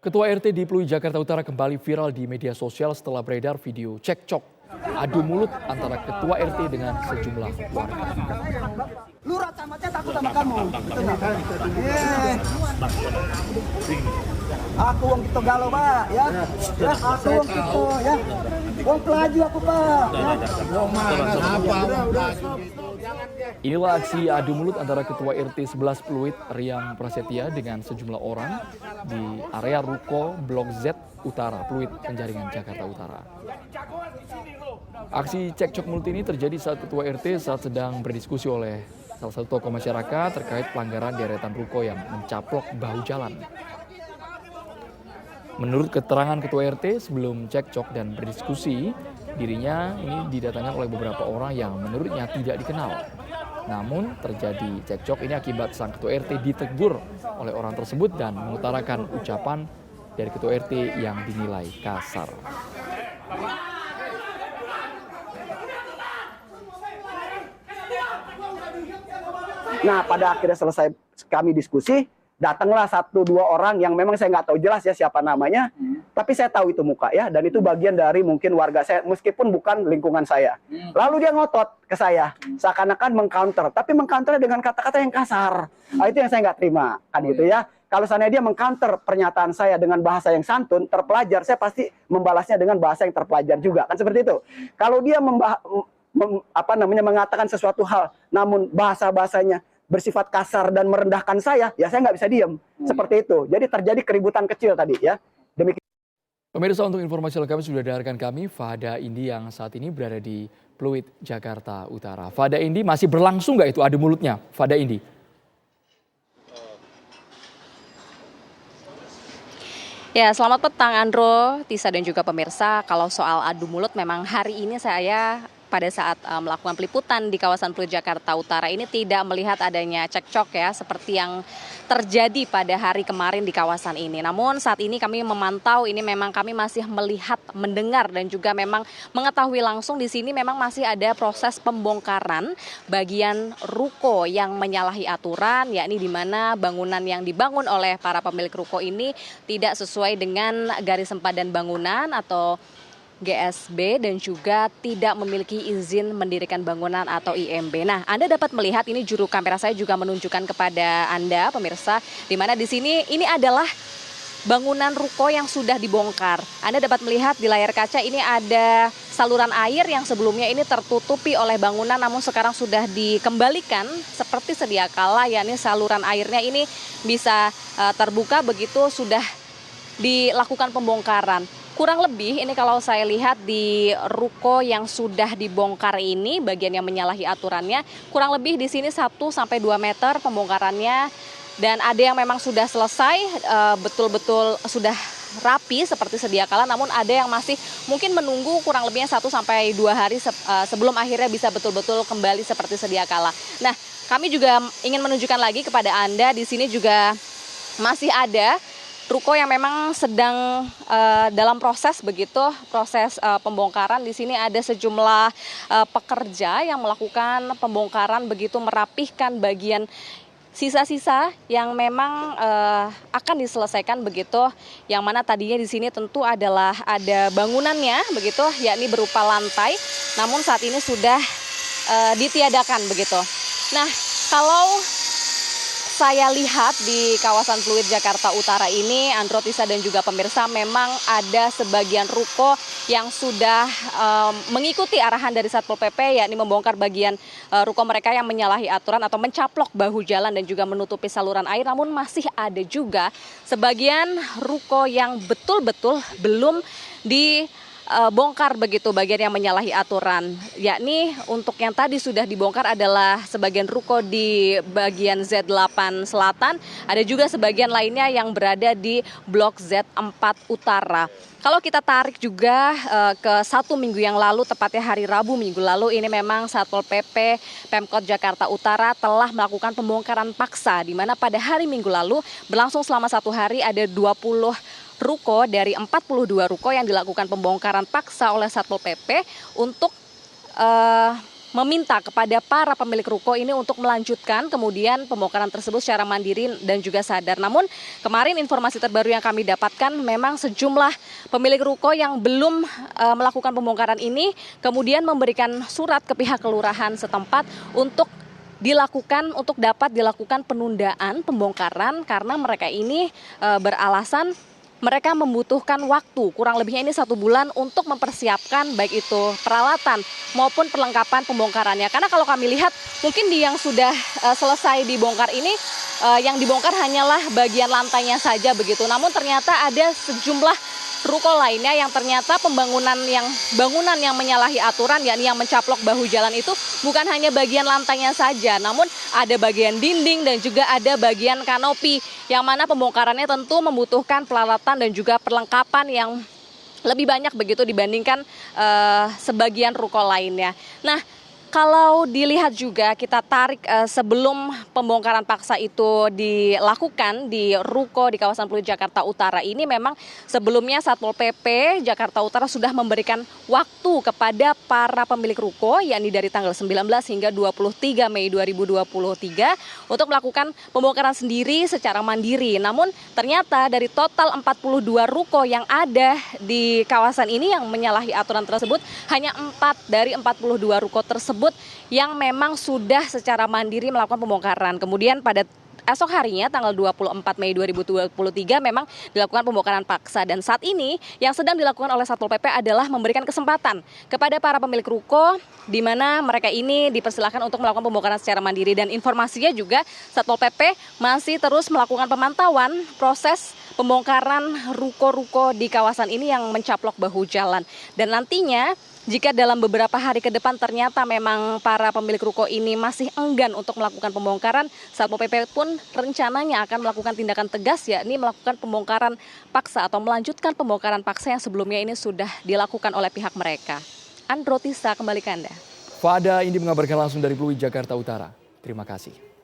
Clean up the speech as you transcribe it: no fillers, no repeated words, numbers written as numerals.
Ketua RT di Pluit, Jakarta Utara kembali viral di media sosial setelah beredar video cekcok adu mulut antara Ketua RT dengan sejumlah warga. Lurah camatnya takut sama kamu. Aku wong kita galau, Pak, ya. Ya, aku wong kita, ya. Wong pelaju aku, Pak. Ya. Inilah aksi adu mulut antara Ketua RT 11 Pluit, Riang Prasetya dengan sejumlah orang di area Ruko Blok Z Utara, Pluit, Penjaringan, Jakarta Utara. Aksi cekcok mulut ini terjadi saat Ketua RT saat sedang berdiskusi oleh salah satu tokoh masyarakat terkait pelanggaran deretan ruko yang mencaplok bahu jalan. Menurut keterangan Ketua RT sebelum cekcok dan berdiskusi, dirinya ini didatangkan oleh beberapa orang yang menurutnya tidak dikenal. Namun terjadi cekcok ini akibat sang Ketua RT ditegur oleh orang tersebut dan mengutarakan ucapan dari Ketua RT yang dinilai kasar. Nah, pada akhirnya selesai kami diskusi, datanglah 1-2 orang yang memang saya nggak tahu jelas ya siapa namanya, tapi saya tahu itu muka ya, dan itu bagian dari mungkin warga saya, meskipun bukan lingkungan saya. Lalu dia ngotot ke saya, seakan-akan mengcounter, tapi mengcounternya dengan kata-kata yang kasar. Nah, itu yang saya nggak terima, kan gitu ya. Kalau seandainya dia mengcounter pernyataan saya dengan bahasa yang santun, terpelajar, saya pasti membalasnya dengan bahasa yang terpelajar juga, kan seperti itu. Kalau dia mengatakan sesuatu hal, namun bahasa-bahasanya bersifat kasar dan merendahkan saya, ya saya nggak bisa diem. Seperti itu. Jadi terjadi keributan kecil tadi ya. Demikian. Pemirsa, untuk informasi lengkap sudah ada rekan kami Fahda Indi yang saat ini berada di Pluit, Jakarta Utara. Fahda Indi, masih berlangsung nggak itu adu mulutnya, Fahda Indi? Ya, selamat petang Andro, Tisa dan juga pemirsa. Kalau soal adu mulut memang hari ini saya pada saat melakukan peliputan di kawasan Pluit, Jakarta Utara ini tidak melihat adanya cekcok ya seperti yang terjadi pada hari kemarin di kawasan ini. Namun saat ini kami memantau, ini memang kami masih melihat, mendengar dan juga memang mengetahui langsung di sini memang masih ada proses pembongkaran bagian ruko yang menyalahi aturan, yakni di mana bangunan yang dibangun oleh para pemilik ruko ini tidak sesuai dengan garis sempadan bangunan atau GSB dan juga tidak memiliki izin mendirikan bangunan atau IMB. Nah, Anda dapat melihat ini juru kamera saya juga menunjukkan kepada Anda pemirsa, di mana di sini ini adalah bangunan ruko yang sudah dibongkar. Anda dapat melihat di layar kaca ini ada saluran air yang sebelumnya ini tertutupi oleh bangunan namun sekarang sudah dikembalikan seperti sedia kala, yakni saluran airnya ini bisa terbuka begitu sudah dilakukan pembongkaran. Kurang lebih ini kalau saya lihat di ruko yang sudah dibongkar ini bagian yang menyalahi aturannya kurang lebih di sini 1-2 meter pembongkarannya, dan ada yang memang sudah selesai betul-betul sudah rapi seperti sedia kala, namun ada yang masih mungkin menunggu kurang lebihnya 1-2 hari sebelum akhirnya bisa betul-betul kembali seperti sedia kala. Nah, kami juga ingin menunjukkan lagi kepada Anda di sini juga masih ada ruko yang memang sedang dalam proses pembongkaran. Di sini ada sejumlah pekerja yang melakukan pembongkaran begitu, merapihkan bagian sisa-sisa yang memang akan diselesaikan begitu, yang mana tadinya di sini tentu adalah ada bangunannya begitu, yakni berupa lantai, namun saat ini sudah ditiadakan begitu. Nah, kalau saya lihat di kawasan Pluit, Jakarta Utara ini, Andro, Tisa dan juga pemirsa, memang ada sebagian ruko yang sudah mengikuti arahan dari Satpol PP, yakni membongkar bagian ruko mereka yang menyalahi aturan atau mencaplok bahu jalan dan juga menutupi saluran air. Namun masih ada juga sebagian ruko yang betul-betul belum dibongkar begitu, bagian yang menyalahi aturan, yakni untuk yang tadi sudah dibongkar adalah sebagian ruko di bagian Z8 Selatan, ada juga sebagian lainnya yang berada di Blok Z4 Utara. Kalau kita tarik juga ke 1 minggu yang lalu, tepatnya hari Rabu minggu lalu, ini memang Satpol PP Pemkot Jakarta Utara telah melakukan pembongkaran paksa, di mana pada hari Minggu lalu berlangsung selama 1 hari ada 20 ruko dari 42 ruko yang dilakukan pembongkaran paksa oleh Satpol PP untuk meminta kepada para pemilik ruko ini untuk melanjutkan kemudian pembongkaran tersebut secara mandiri dan juga sadar. Namun kemarin informasi terbaru yang kami dapatkan memang sejumlah pemilik ruko yang belum melakukan pembongkaran ini kemudian memberikan surat ke pihak kelurahan setempat untuk dapat dilakukan penundaan pembongkaran karena mereka ini beralasan mereka membutuhkan waktu kurang lebihnya ini 1 bulan untuk mempersiapkan baik itu peralatan maupun perlengkapan pembongkarannya. Karena kalau kami lihat mungkin yang sudah selesai dibongkar ini yang dibongkar hanyalah bagian lantainya saja begitu. Namun ternyata ada sejumlah ruko lainnya yang ternyata bangunan yang menyalahi aturan, yakni yang mencaplok bahu jalan itu bukan hanya bagian lantainya saja, namun ada bagian dinding dan juga ada bagian kanopi, yang mana pembongkarannya tentu membutuhkan peralatan dan juga perlengkapan yang lebih banyak begitu dibandingkan sebagian ruko lainnya. Nah, kalau dilihat juga kita tarik sebelum pembongkaran paksa itu dilakukan di ruko di kawasan Pluit Jakarta Utara ini memang sebelumnya Satpol PP Jakarta Utara sudah memberikan waktu kepada para pemilik ruko yakni dari tanggal 19 hingga 23 Mei 2023 untuk melakukan pembongkaran sendiri secara mandiri. Namun ternyata dari total 42 ruko yang ada di kawasan ini yang menyalahi aturan tersebut hanya 4 dari 42 ruko tersebut yang memang sudah secara mandiri melakukan pembongkaran. Kemudian pada esok harinya tanggal 24 Mei 2023 memang dilakukan pembongkaran paksa dan saat ini yang sedang dilakukan oleh Satpol PP adalah memberikan kesempatan kepada para pemilik ruko di mana mereka ini dipersilakan untuk melakukan pembongkaran secara mandiri dan informasinya juga Satpol PP masih terus melakukan pemantauan proses pembongkaran ruko-ruko di kawasan ini yang mencaplok bahu jalan dan nantinya jika dalam beberapa hari ke depan ternyata memang para pemilik ruko ini masih enggan untuk melakukan pembongkaran, Satpol PP pun rencananya akan melakukan tindakan tegas yakni melakukan pembongkaran paksa atau melanjutkan pembongkaran paksa yang sebelumnya ini sudah dilakukan oleh pihak mereka. Andro, Tisa, kembali ke Anda. Fada Indi mengabarkan langsung dari Pluit Jakarta Utara. Terima kasih.